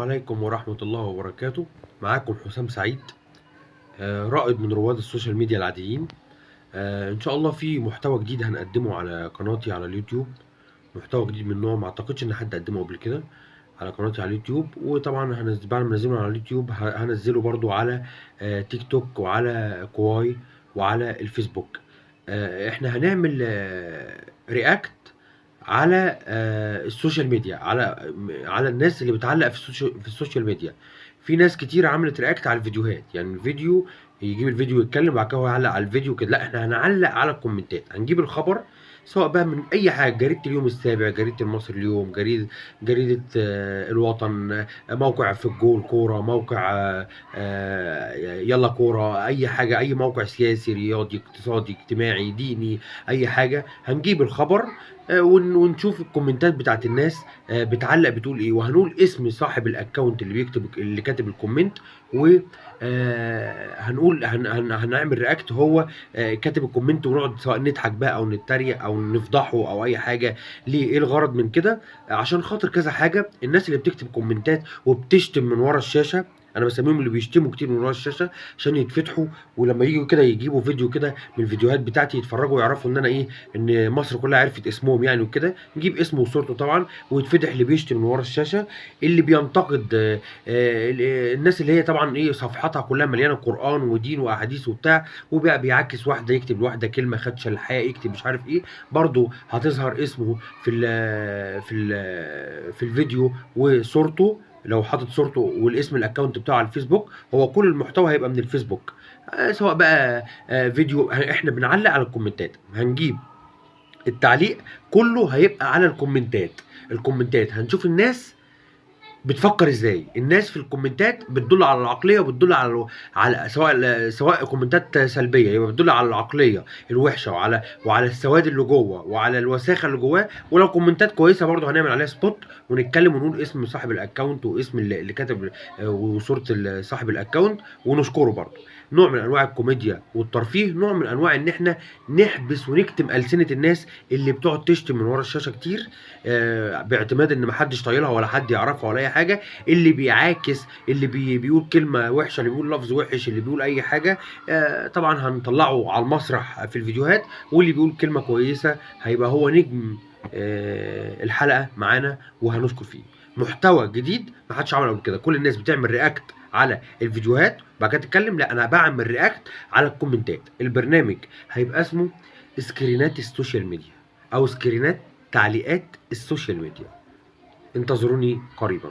عليكم ورحمة الله وبركاته. معاكم حسام سعيد، رائد من رواد السوشيال ميديا العاديين. إن شاء الله في محتوى جديد هنقدمه على قناتي على اليوتيوب، محتوى جديد من نوع ما أعتقدش إن حد قدمه قبل كده على قناتي على اليوتيوب. وطبعا بعد ما انزله على اليوتيوب هنزله برضو على تيك توك وعلى كواي وعلى الفيسبوك. احنا هنعمل رياكت على السوشيال ميديا، على الناس اللي بتعلق في السوشيال ميديا. في ناس كتير عملت رياكت على الفيديوهات، يعني الفيديو يجيب الفيديو يتكلم وبعد كده هو يعلق على الفيديو كده. لا، احنا هنعلق على الكومنتات، هنجيب الخبر سواء بقى من اي حاجه، جريده اليوم السابع، جريده المصري اليوم، جريده الوطن، موقع في الجول كوره، موقع يلا كوره، اي حاجه، اي موقع سياسي رياضي اقتصادي اجتماعي ديني، اي حاجه. هنجيب الخبر ونشوف الكومنتات بتاعت الناس بتعلق بتقول ايه، وهنقول اسم صاحب الاكونت اللي كاتب الكومنت، و هنعمل رياكت هو كاتب الكومنت، ونقعد سواء نضحك بقى او نتريق او نفضحه او اي حاجه. ليه؟ ايه الغرض من كده؟ عشان خاطر كذا حاجه. الناس اللي بتكتب كومنتات وبتشتم من ورا الشاشه، انا بسميهم اللي بيشتموا كتير من ورا الشاشه، عشان يتفتحوا، ولما يجوا كده يجيبوا فيديو كده من الفيديوهات بتاعتي يتفرجوا ويعرفوا ان انا ايه، ان مصر كلها عرفت اسمهم يعني وكده. نجيب اسمه وصورته طبعا ويتفتح اللي بيشتم من ورا الشاشه، اللي بينتقد الناس اللي هي طبعا ايه، صفحاتها كلها مليانه قران ودين واحاديث وبتاع، وبقى بيعكس واحده، يكتب لواحده كلمه خدشه الحياه، يكتب مش عارف ايه، برضه هتظهر اسمه في الفيديو وصورته. لو حاطط صورته والاسم الاكونت بتاعه على الفيسبوك، هو كل المحتوى هيبقى من الفيسبوك. سواء بقى فيديو، احنا بنعلق على الكومنتات، هنجيب التعليق كله هيبقى على الكومنتات هنشوف الناس بتفكر ازاي. الناس في الكومنتات بتدل على العقليه، وبتدل على سواء كومنتات سلبيه يبقى بتدل على العقليه الوحشه، وعلى السواد اللي جوه، وعلى الوساخه اللي جواه. ولو كومنتات كويسه برضه هنعمل عليها سبوت، ونتكلم ونقول اسم صاحب الاكونت واسم اللي كاتب وصوره صاحب الاكونت، ونشكره برضه. نوع من انواع الكوميديا والترفيه، نوع من انواع ان احنا نحبس ونكتم السنه الناس اللي بتقعد تشتم من ورا الشاشه كتير، باعتماد ان محدش طايلها ولا حد يعرفها ولا اي حاجه. اللي بيعاكس، اللي بيقول كلمه وحشه، اللي بيقول لفظ وحش، اللي بيقول اي حاجه، طبعا هنطلعه على المسرح في الفيديوهات. واللي بيقول كلمه كويسه هيبقى هو نجم الحلقه معانا، وهنشكر فيه. محتوى جديد ما حدش عمله قبل كده. كل الناس بتعمل رياكت على الفيديوهات بعد كده تتكلم، لا انا بعمل رياكت على الكومنتات. البرنامج هيبقى اسمه سكرينات السوشيال ميديا، او سكرينات تعليقات السوشيال ميديا. انتظروني قريبا.